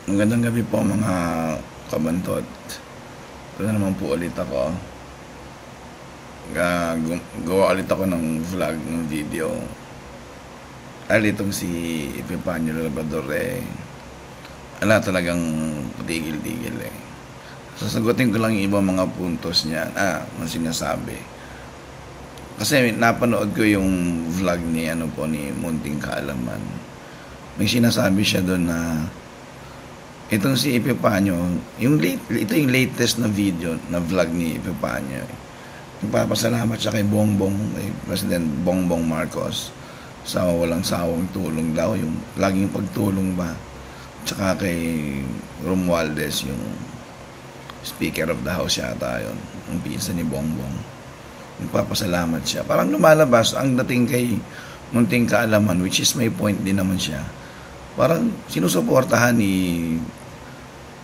Magandang gabi po mga kabantot. Ito na naman po ulit ako. Gawa ulit ako ng vlog, ng video. Dahil itong si Epifanio Labrador ala talagang tigil-tigil Sasagutin ko lang yung ibang mga puntos niya ang sinasabi. Kasi napanood ko yung vlog ni Munting Kaalaman. May sinasabi siya doon na itong si Epifanio, ito yung latest na video na vlog ni Epifanio. Nagpapasalamat siya kay President Bongbong Marcos sa walang sawang tulong daw, yung laging pagtulong ba. Tsaka kay Romualdez, yung Speaker of the House yata yun, ang pinsan ni Bongbong. Nagpapasalamat siya. Parang lumalabas ang dating kay Munting Kaalaman, which is may point din naman siya. Parang sinusuportahan ni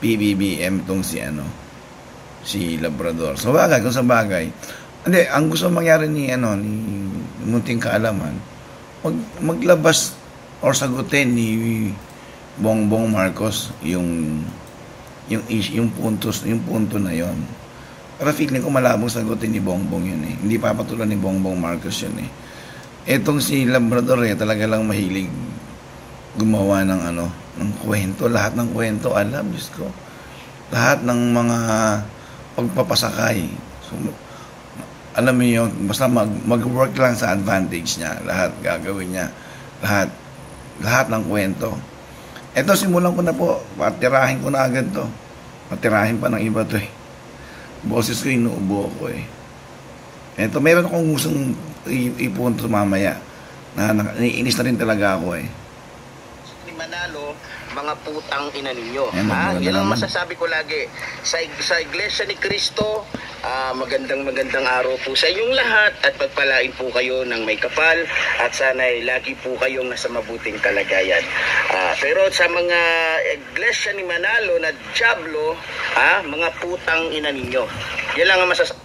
PBBM tong si Labrador. So bagay, kung sa bagay. Hindi, ang gusto mangyari ni Munting Kaalaman, maglabas or sagutin ni Bongbong Marcos yung punto na yon. Para feeling ko malabong sagutin ni Bongbong yun Hindi papatulan ni Bongbong Marcos yun Etong si Labrador talaga lang mahilig gumawa ng kwento. Lahat ng kwento alam, Diyos ko. Lahat ng mga pagpapasakay. So, alam mo yun, basta mag-work lang sa advantage niya. Lahat gagawin niya. Lahat ng kwento. Eto, simulan ko na po. Patirahin ko na agad to. Patirahin pa ng iba to Boses ko, inuubo ko Eto, meron akong gustong ipunto mamaya. Naiinis na rin talaga ako Manalo, mga putang ina ninyo. Yan ang masasabi ko lagi. Sa Iglesia ni Cristo, magandang araw po sa inyong lahat at pagpalain po kayo ng may kapal at sana'y lagi po kayong nasa mabuting kalagayan. Pero sa mga Iglesia ni Manalo na Diablo, mga putang ina ninyo. Yan lang ang masasabi.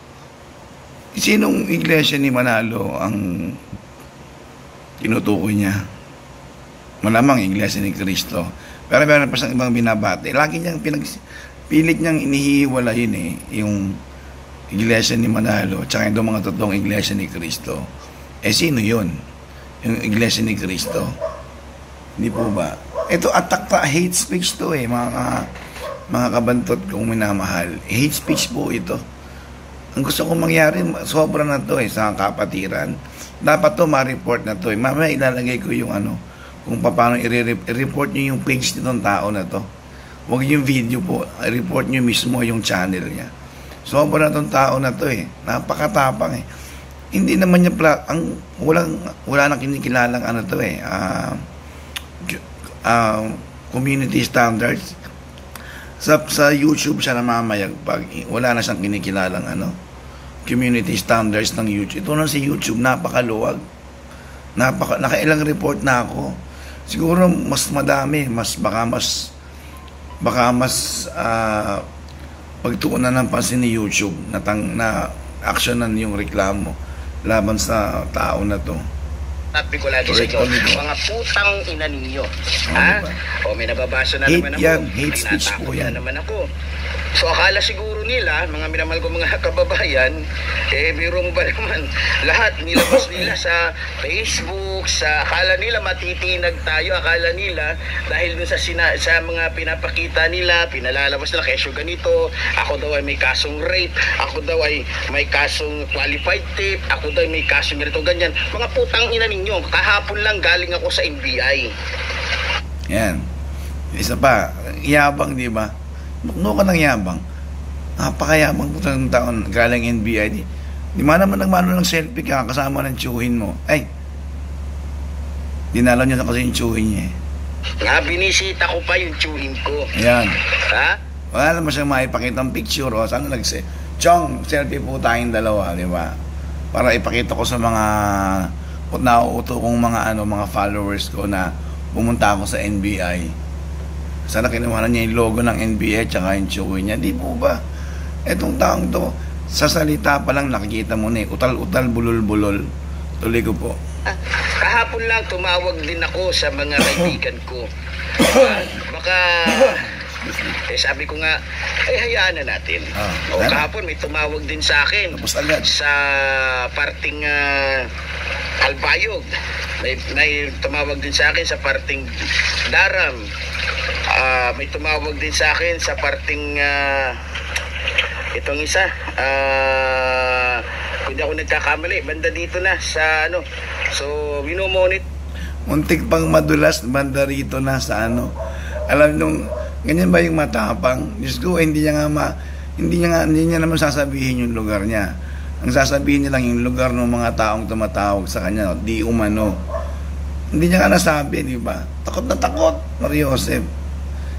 Sinong Iglesia ni Manalo ang tinutukoy niya? Malamang Iglesia ni Cristo. Pero meron pa siyang ibang binabati. Lagi niyang pilit niyang inihiwala yun yung Iglesia ni Manalo tsaka yung mga totoong Iglesia ni Cristo. Sino yun? Yung Iglesia ni Cristo. Hindi po ba? Ito attack pa, hate speech to mga kabantot kong minamahal. Hate speech po ito. Ang gusto kong mangyari, sobra na to sa kapatiran. Dapat to ma-report na to Mamaya ilalagay ko yung kung paano i-report nyo yung page nitong tao na to. Huwag yung video po, i-report nyo mismo yung channel niya. Sobra na itong tao na to napakatapang Hindi naman niya wala nang kinikilalang community standards. Sa YouTube siya namamayag pag wala na siyang kinikilalang community standards ng YouTube. Ito na si YouTube, napakaluwag. Nakailang report na ako. Siguro mas madami, baka mas pagtuunan ng pansin ni YouTube na actionan yung reklamo laban sa tao na to. Sabi ko lagi sa inyo, mga putang ina ninyo. May nababasa na hate naman ako. Hate speech po yan. Na naman ako. So akala siguro nila, mga minamahal ko mga kababayan, biro mo ba naman, lahat nilabas nila sa Facebook, akala nila matitinag tayo, akala nila dahil dun sa mga pinapakita nila, pinalalabas nila, kesyo ganito, ako daw ay may kasong rape, ako daw ay may kasong qualified tape, ako daw ay may kasong ganito, ganyan. Mga putang ina ninyo, kahapon lang galing ako sa NBI. Yan. Isa pa, yabang, di ba? Bukno ka ng yabang. Napakayabang po ng taon galing NBI. Di man naman nagmano ng selfie ka kasama ng tsuhin mo. Dinalaw niya na kasi yung tsuhin niya Binisita ko pa yung tsuhin ko. Ayan. Wala naman siyang maipakita ng picture. Sana Chong, selfie po tayong dalawa, di ba? Para ipakita ko sa mga nauuto kong mga followers ko na pumunta ako sa NBI. Sana kinuha niya yung logo ng NBI tsaka yung tsuhin niya. Di po ba? Etong taong to, sa salita pa lang nakikita mo utal-utal, bulol-bulol. Tuloy ko po. Kahapon lang tumawag din ako sa mga kaibigan ko. Baka Eh sabi ko nga, ay hayaan na natin. O kahapon may tumawag din sa akin Tapos agad. sa parting Albayog. May tumawag din sa akin sa parting Daram. May tumawag din sa akin sa parting itong isa. Kung di ako nagkakamali, banda dito na sa ano. So, minomonit. Muntik pang madulas, banda rito na sa ano. Alam nung, ganyan ba yung matapang? Diyos ko, hindi niya naman sasabihin yung lugar niya. Ang sasabihin niya lang yung lugar ng mga taong tumatawag sa kanya, di umano. Hindi niya nga nasabi, di ba? Takot na takot, Mario Joseph.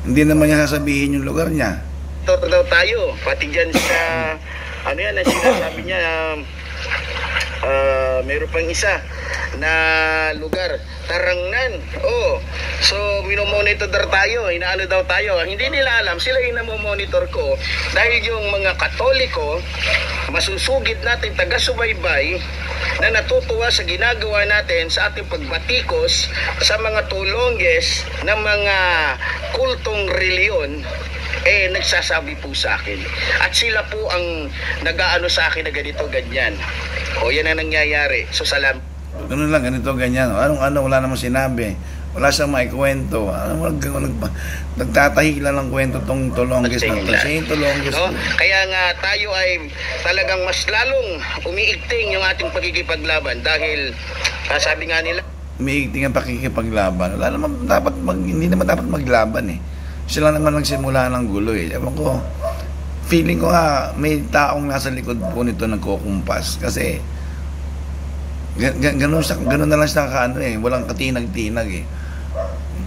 Hindi naman niya sasabihin yung lugar niya. Ito daw tayo, pati dyan sa, ano yan, ang sinasabi niya, mayroon pang isa na lugar, Tarangnan. So minomonitor tayo, inaano daw tayo. Hindi nila alam, sila yung namomonitor ko dahil yung mga Katoliko, masusugid natin taga-subaybay na natutuwa sa ginagawa natin sa ating pagbatikos sa mga tulongges ng mga kultong reliyon, nagsasabi po sa akin. At sila po ang nag-aano sa akin na ganito, ganyan. Yan ang nangyayari. So, salamat. Ganun lang, ganito, ganyan. Anong wala namang sinabi. Wala siyang maikwento. Nagtatahi lang ng kwento tong tulongges na to. Siya yung tulongges. No? Kaya nga tayo ay talagang mas lalong umiigting yung ating pagkikipaglaban dahil sabi nga nila, umiigting ang pakikipaglaban. Hindi naman dapat maglaban eh. Sila naman nagsimula ng gulo eh. Ewan ko, feeling ko nga may taong nasa likod po nito nagkukumpas kasi ganun na lang siya kaano eh, walang katinag-tinag eh.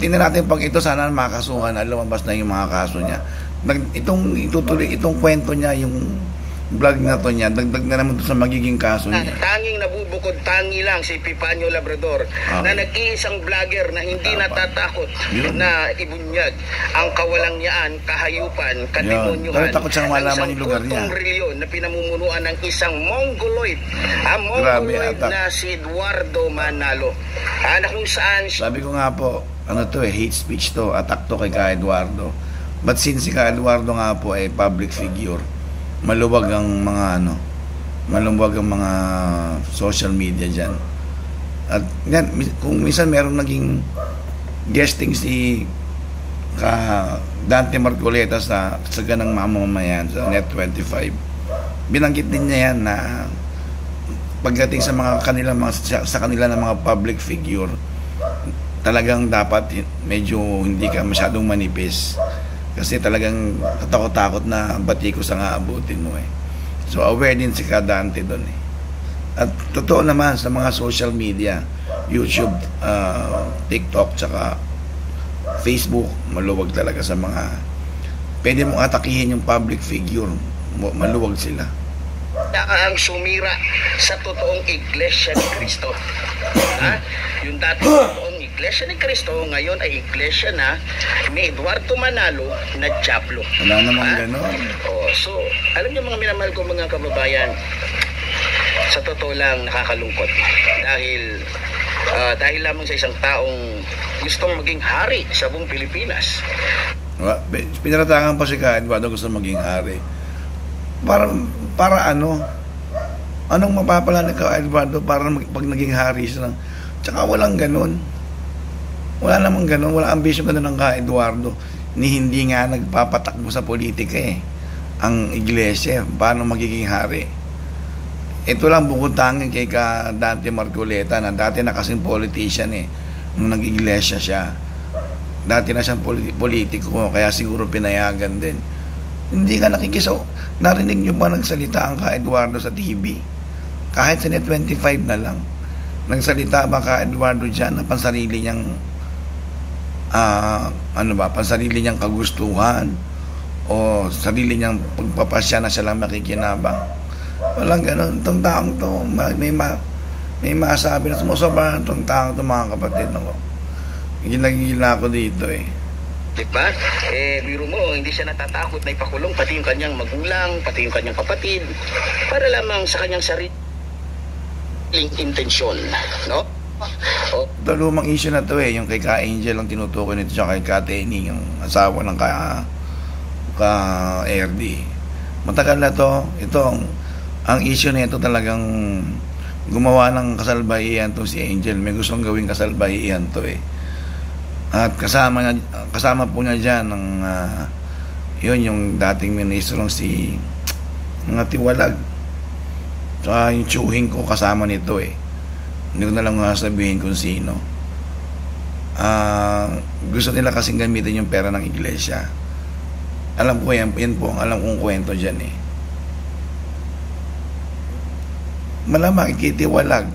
Tingnan natin pag ito sana makasuhan na lumabas na yung mga kaso niya. Itong kwento niya, yung vlog na to niya, dagdag na naman to sa magiging kaso niya. Tanging nabubukod, tangi lang si Epipanio Labrador, na nag-iisang vlogger na hindi natatakot na ibunyag ang kawalangyaan, kahayupan, kademonyuhan, takot siyang malaman yung lugar niya. Isang reliyon na pinamumunuan ng isang Mongoloid, ang Mongoloid na si Eduardo Manalo, na kung saan sabi ko nga po, hate speech to, attack to kay Ka Eduardo. But since si Ka Eduardo nga po ay public figure, maluwag ang mga social media dyan. At yan, kung minsan meron naging guesting si Dante Marcoleta sa ganang mamamayan sa Net25, binanggit din niya yan na pagdating sa kanila ng mga public figure, talagang dapat medyo hindi ka masyadong manipis. Kasi talagang katakot-takot na batikos ang aabutin mo eh. So aware din si Dante doon eh. At totoo naman sa mga social media, YouTube, TikTok, tsaka Facebook, maluwag talaga sa mga pwede mong atakihin yung public figure, maluwag sila. Ang sumira sa totoong iglesia ni Cristo. Yung dati totoong iglesia ni Cristo, ngayon ay iglesia na ni Eduardo Manalo na Diablo. Wala namang gano'n. So, alam niyo mga minamahal ko mga kababayan, sa totoo lang nakakalungkot. Dahil lamang sa isang taong gustong maging hari sa buong Pilipinas. Pinaratangan pa si Ka Eduardo gusto maging hari. Para ano? Anong mapapala ni Ka Eduardo para pag naging hari siya? Tsaka walang ganun. Wala namang ganun. Wala ambisyon ganun ng Ka Eduardo. Hindi nga nagpapatakbo sa politika eh. Ang iglesia, paano magiging hari? Ito lang bukod tanging kay Ka Dante Marcoleta na dati na kasing politician eh. Nung nag-iglesia siya. Dati na siyang politiko, kaya siguro pinayagan din. Hindi ka nakikiso. Narinig nyo ba nagsalita ang Ka Eduardo sa TV? Kahit sa Net25 na lang. Nagsalita ba Ka Eduardo dyan na pansarili niyang pansarili niyang kagustuhan o sarili niyang pagpapasya na siya lang makikinabang? Walang ganun. Itong taong to, may masabi na sumusobra itong taong to, mga kapatid ako. Gila ako dito eh. Diba? Biro mo, hindi siya natatakot na ipakulong pati yung kanyang magulang, pati yung kanyang kapatid, para lamang sa kanyang sariling intensyon, no? Ito lumang issue na to eh, yung kay Ka Angel ang tinutukoy nito siya kay Ka Tenny, yung asawa ng ka-RD. Matagal na to. Ang issue na ito talagang gumawa ng kasalbahian to si Angel. May gustong gawing kasalbahian to eh. At kasama po niya dyan ng yun yung dating ministro si mga Tiwalag. Saka yung tsuhing ko kasama nito eh. Hindi ko na lang sabihin kung sino. Gusto nila kasing gamitin yung pera ng iglesia. Alam ko yan po ang alam kong kwento dyan eh. Malamang ikitiwalag.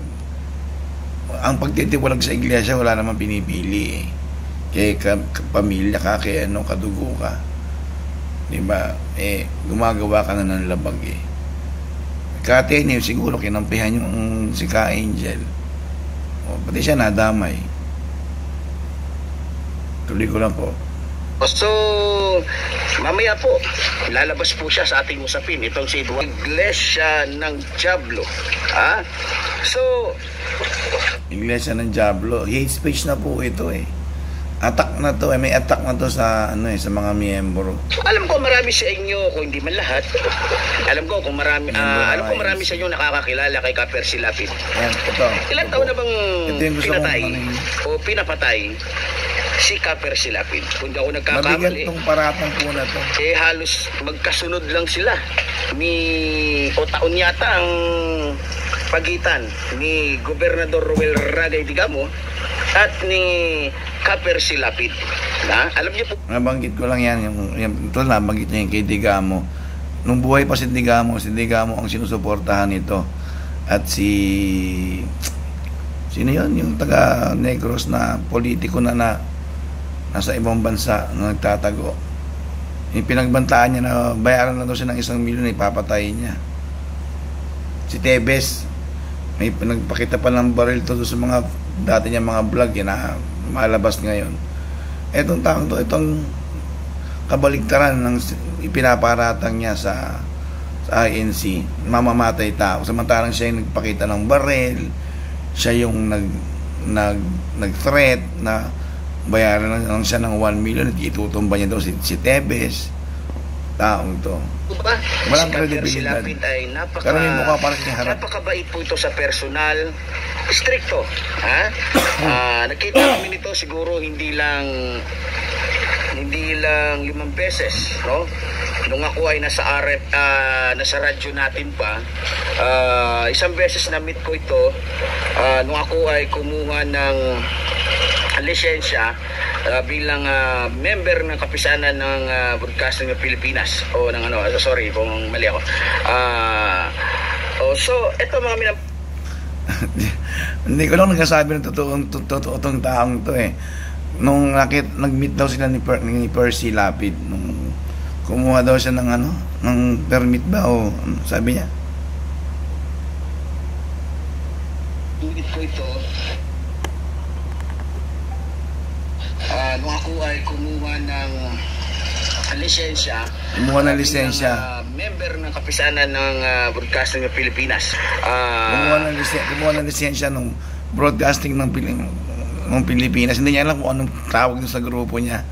Ang pagtitiwalag sa iglesia wala namang pinipili eh. Kaya pamilya ka, kaya kadugo ka. Diba? Gumagawa ka na ng labag eh. Katenyo siguro kinampihan yung si Ka Angel. Pati siya nadamay. Tuloy ko lang po. So, mamaya po, lalabas po siya sa ating usapin. Itong si Eduardo, Iglesia ng Diablo. So, Iglesia ng Diablo. Hate speech na po ito eh. Attack na to eh. May attack na to sa sa mga miyembro. Alam ko marami sa inyo, kung hindi man lahat. Alam ko marami sa inyo nakakakilala kay Ka Percy Lapid. Yan, ito. Ilan taon na bang pinatay kong o pinapatay si Ka Percy Lapid? Kung di ako mabigat nagkakamali, tong paratang po na to. halos magkasunod lang sila. Taon yata ang pagitan ni Gobernador Ruel Ragay Digamo at ni Ka Percy Lapid. Alam niyo po. Nabanggit ko lang yan. Ito nabanggit niya yung kay Digamo. Nung buhay pa si Digamo ang sinusuportahan nito. At sino yun? Yung taga Negros na politiko na nasa ibang bansa na nagtatago. Yung pinagbantaan niya na bayaran na daw siya ng 1 milyon, ipapatay niya. Si Tebes, may pinagpakita pa ng baril to sa mga dati niya mga vlog na malabas ngayon. Etong taong to, itong kabaligtaran ng ipinaparatang niya sa INC, mamamatay tao. Samantalang siya yung nagpakita ng baril, siya yung nag-threat na bayaran lang siya ng 1 million at itutumba niya daw si Tebes. Taong to. Walang credibilidad. Pero may mukha parang niya harap. Napakabait po ito sa personal. Stricto. Nakita kami nito siguro hindi lang 5 beses, no? Nung ako ay nasa radyo natin pa, isang beses na meet ko ito nung ako ay kumuha ng lisensya bilang member ng kapisanan ng Broadcasting ng Pilipinas o ng sorry kung mali ako. So ito mga hindi ko lang nagsasabi ng totoo tong taong to eh. Nung nag-meet daw sila ni Percy Lapid, nung kumuha daw siya ng permit ba o sabi niya? Tulit ko ito. Nung ako ay kumuha ng lisensya. Member ng kapisanan ng Broadcasting ng Pilipinas. Kumuha ng lisensya ng Broadcasting ng Pilipinas. Hindi niya alam kung anong tawag sa grupo niya.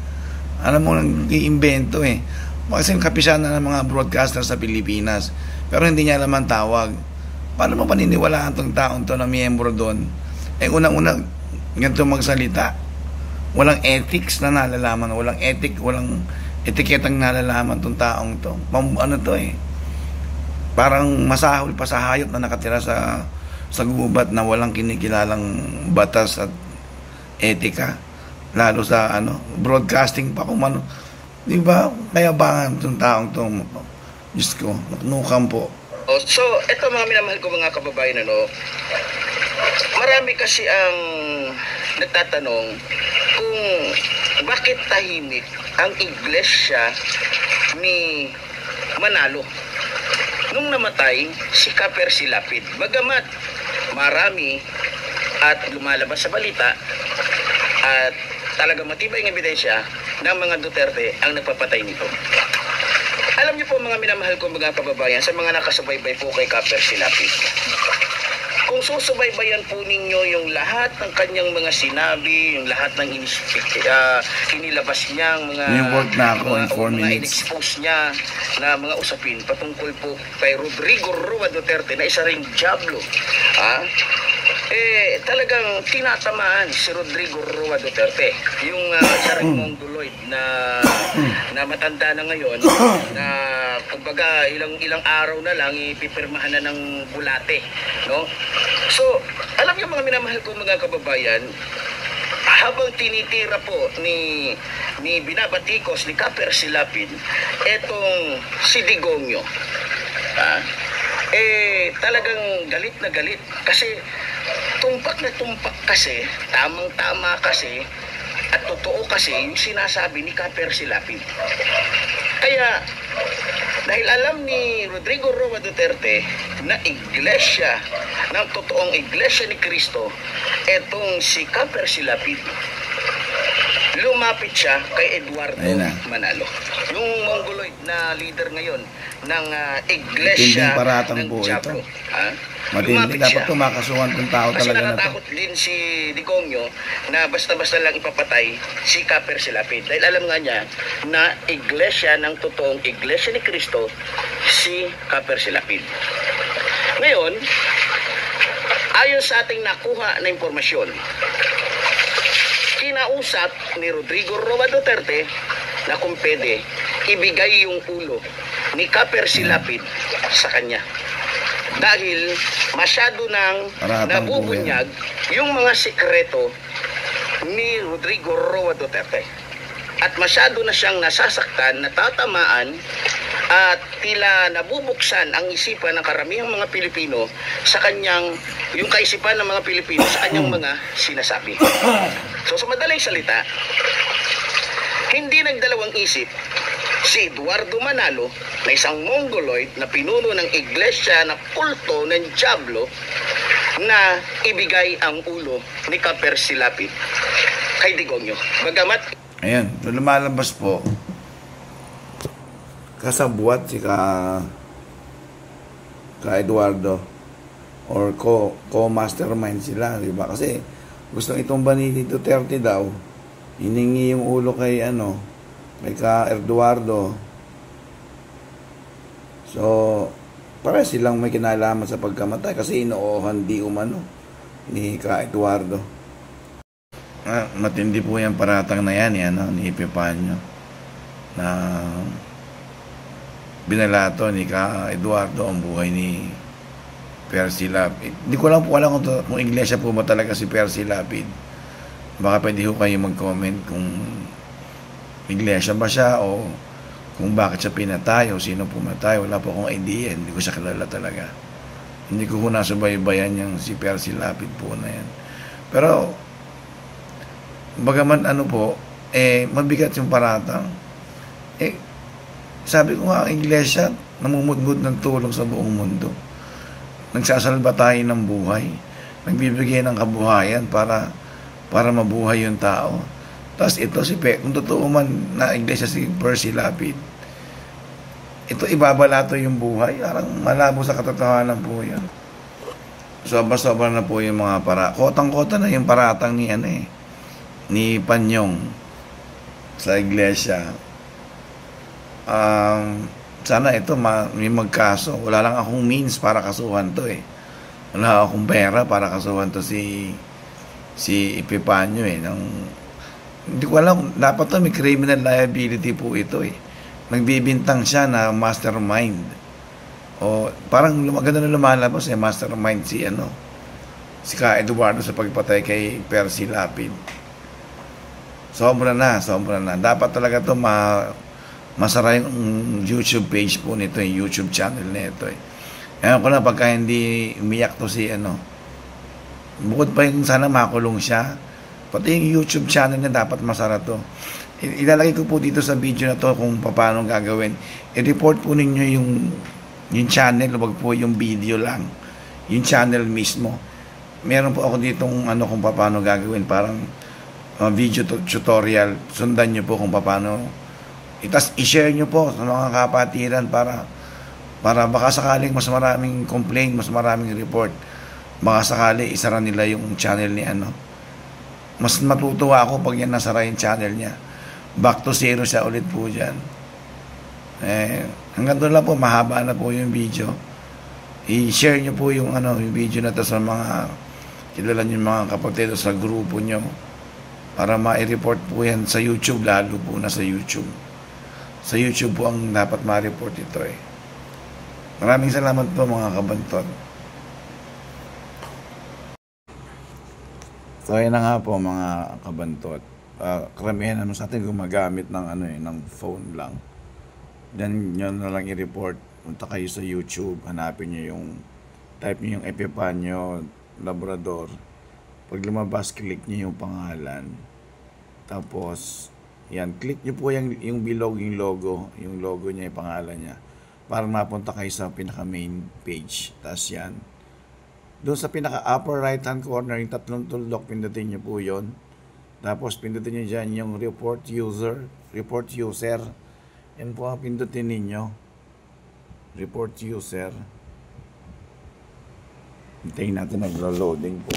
Alam mo, nag-iimbento eh. Kasi kapisanan ng mga broadcaster sa Pilipinas. Pero hindi niya alam ang tawag. Paano mo paniniwalaan itong taong to na miyembro doon? Unang-unang ganito magsalita. Walang ethics na nalalaman. Walang etiketang nalalaman itong taong to. Ano to eh. Parang masahol pa sa hayop na nakatira sa gubat na walang kinikilalang batas at etika. Lalo sa broadcasting pa kung ano. Di ba? Kayabangan itong taong to. Diyos ko, naknukan po. So, ito mga minamahal ko mga kababayan, marami kasi ang nagtatanong kung bakit tahimik ang iglesia ni Manalo nung namatay si Ka Percy Lapid. Bagamat marami at lumalabas sa balita at talagang matibay ang ebidensya ng mga Duterte ang nagpapatay nito. Alam niyo po mga minamahal ko mga kababayan, sa mga nakasubaybay po kay Ka Percy Lapid, kung susubaybayan po ninyo yung lahat ng kanyang mga sinabi, yung lahat ng inilabas niyang mga Yung work na ako in 4 mga minutes. in-expose niya na mga usapin patungkol po kay Rodrigo Roa Duterte na isa ring diablo. Talagang tinatamaan si Rodrigo Roa Duterte. Yung isa ring mongoloid na matanda na ngayon na kumbaga ilang araw na lang ipipirmahan na ng bulate, no? So, alam niyo mga minamahal ko mga kababayan, habang tinitira po ni binabatikos ni Kaper Silapid etong si Digongyo, talagang galit na galit kasi tumpak na tumpak kasi, tamang-tama kasi at totoo kasi yung sinasabi ni Kaper Silapid. Kaya dahil alam ni Rodrigo Roa Duterte na iglesia, ng totoong iglesia ni Cristo, etong si Kaper Silapid, lumapit siya kay Eduardo Manalo, yung mongoloid na leader ngayon ng iglesia Matinding paratang ng po Diablo. ito. Matindi. Dapat tumakasuhan ng tao kasi talaga na to. natatakot din si Digongyo na basta-basta lang ipapatay si Kaper Silapid. Dahil alam nga niya na iglesia ng totoong iglesia ni Cristo si Kaper Silapid. Ngayon, ayon sa ating nakuha na impormasyon, kinausap ni Rodrigo Roa Duterte na kung pwede ibigay yung ulo ni Kaper Silapid sa kanya. Dahil masyado nang nabubunyag yung mga sekreto ni Rodrigo Roa Duterte. At masyado na siyang nasasaktan, natatamaan, at tila nabubuksan ang isipan ng karamihang mga Pilipino sa kanyang, yung kaisipan ng mga Pilipino sa kanyang mga sinasabi. So sa madaling salita, hindi nagdalawang isip si Eduardo Manalo na isang mongoloid na pinuno ng iglesia na kulto ng Diablo na ibigay ang ulo ni Kaper Silapid kay Digongyo. Bagamat Ayan, lumalabas po kasabuat si ka Eduardo or co-mastermind sila, di ba? Kasi gustong itumba ni Duterte daw, hiningi yung ulo kay kay ka Eduardo. So, para silang may kinalaman sa pagkamatay kasi inoohan di umano ni ka Eduardo. Matindi po yung paratang na yan, ni Epipanyo na binalato ni ka Eduardo ang buhay ni Percy Lapid. Hindi ko lang po alam kung iglesia po ba talaga si Percy Lapid. Baka pwede ho kayo mag-comment kung iglesia ba siya o kung bakit siya pinatay o sino pumatay. Wala po akong idea. Hindi ko siya kilala talaga. Hindi ko nasubaybayan yung si Percy Lapid po na yan. Pero bagaman mabigat yung paratang. Sabi ko nga, ang iglesia namumudmud ng tulong sa buong mundo. Nagsasalba tayo ng buhay. Nagbibigay ng kabuhayan para mabuhay yung tao. Tapos ito kung totoo man na iglesia si Percy Lapid, ito ibabalato yung buhay. Parang malabo sa katotohanan po yun. Sobra-sobra na po yung mga kotang-kota na yung paratang ni Panyong sa iglesia. Sana ito may magkaso. Wala lang akong means para kasuhan to Wala akong pera para kasuhan to si Epipanyo hindi ko alam, dapat to may criminal liability po ito Nagbibintang siya na mastermind. O parang maganda na lumalabas mastermind si ka Eduardo sa pagpatay kay Percy Lapid. Sobra na. Dapat talaga to masara yung YouTube page po nito, yung YouTube channel nito Ewan ko na pagka hindi umiyak to si bukod pa yung sana makulong siya, pati yung YouTube channel niya dapat masara to. Ilalagay ko po dito sa video na to kung paano gagawin. I-report po ninyo yung channel, wag po yung video lang, yung channel mismo. Meron po ako ditong kung paano gagawin, parang video tutorial. Sundan nyo po kung paano. Itas i-share nyo po sa mga kapatiran para baka sakaling mas maraming complaint, mas maraming report. baka sakali isara nila yung channel ni ano. Mas matutuwa ako pag yan nasara yung channel niya. Back to zero siya ulit po dyan. Hanggang doon lang po, mahaba na po yung video. I-share nyo po yung yung video na to sa mga kilala nyo, mga kapatid o sa grupo nyo, para ma-report po yan sa YouTube, lalo po na sa YouTube. Sa YouTube po ang dapat ma-report ito Maraming salamat po mga kabantot. So ayan na nga po mga kabantot. Karamihan sa atin gumagamit ng ng phone lang. Then nyo na lang i-report. Punta kayo sa YouTube, hanapin nyo type nyo yung Epipanyo Labrador. Pag lumabas, click nyo yung pangalan. Tapos, yan, click nyo po yung bilog, yung logo niya, yung pangalan niya. Para mapunta kayo sa pinaka main page. Tapos yan. Doon sa pinaka upper right hand corner, yung tatlong tuldok, pindutin nyo po yun. Tapos, pindutin nyo dyan yung report user. Yan po ang pindutin ninyo. Report user. Hintayin natin naglo-loading po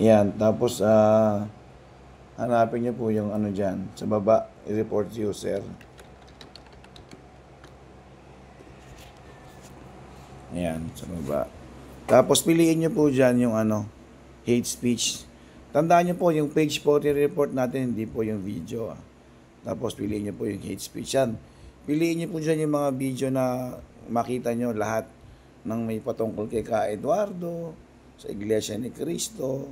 Yan, tapos hanapin niyo po yung dyan sa baba, report user. Yan, sa baba. Tapos piliin niyo po dyan yung hate speech. Tandaan niyo po, yung page po report natin, hindi po yung video Tapos piliin niyo po yung hate speech yan. Piliin niyo po dyan yung mga video na makita niyo lahat ng may patungkol kay Ka Eduardo, sa Iglesia ni Cristo.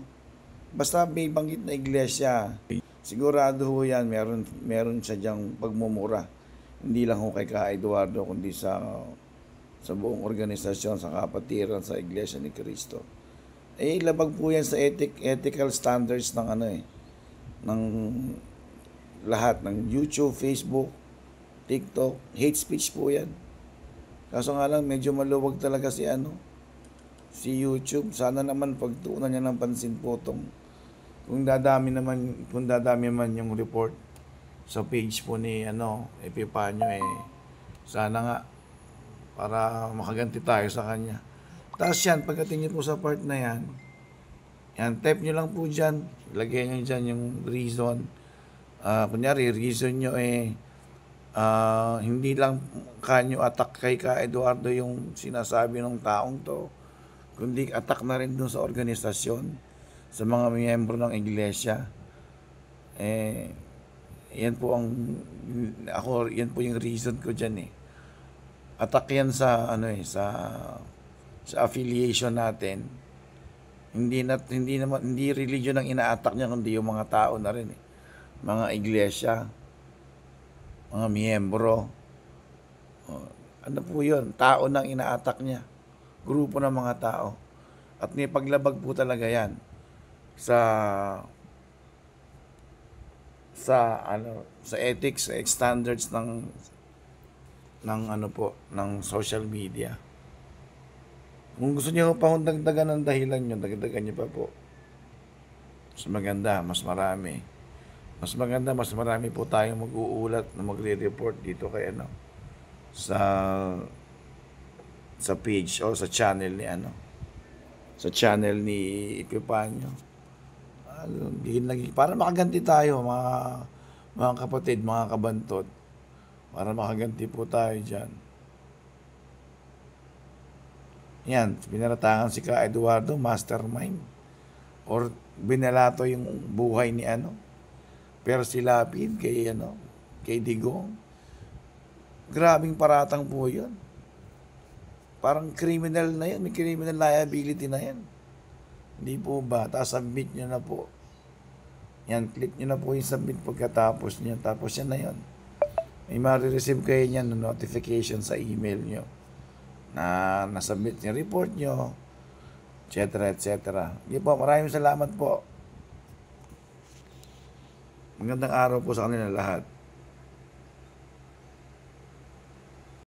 Basta may banggit na iglesia, sigurado ho yan, meron siya diyang pagmumura. Hindi lang ho kay Ka Eduardo, kundi sa buong organisasyon, sa kapatiran, sa Iglesia ni Cristo. Labag po yan sa ethical standards ng ng lahat ng YouTube, Facebook, TikTok, hate speech po yan. Kaso nga lang, medyo maluwag talaga si YouTube. Sana naman pagtuunan niya ng pansin po kung dadami man yung report sa page po ni Epipanyo sana nga para makaganti tayo sa kanya. Tapos yan, pagdating niyo po sa part na yan, type nyo lang po dyan, lagyan nyo dyan yung reason. Kunyari, reason nyo hindi lang kanyo attack kay Ka Eduardo yung sinasabi ng taong to, kundi attack na rin dun sa organisasyon, sa mga miyembro ng iglesia. Yan po yan po yung reason ko dyan Attack yan sa sa affiliation natin. Hindi religion ang ina-attack niya, kundi yung mga tao na rin mga iglesia, mga miyembro. Ano po yun? Tao nang ina-attack niya. Grupo ng mga tao. At may paglabag po talaga yan sa ethics, sa standards ng social media. Kung gusto niyo pa dagdagan ng dahilan nyo, dagdagan niyo pa po. Mas maganda, mas marami. Mas maganda, mas marami po tayong mag-uulat na magre-report dito kay sa page o sa channel ni Epipanyo. Para makaganti tayo, mga kapatid, mga kabantot. Para makaganti po tayo dyan. Yan, binaratangan si Ka Eduardo, mastermind. Or binalato yung buhay ni Percy Lapid kay Digong. Grabing paratang po yun. Parang criminal na yan, may criminal liability na yan. Hindi po ba? Tapos submit nyo na po. Yan, click nyo na po yung submit pagkatapos nyo. Tapos yan na yun. May marireceive kayo niyan ng notification sa email nyo na nasubmit yung report nyo, etc. Hindi po, maraming salamat po. Magandang araw po sa kanila lahat.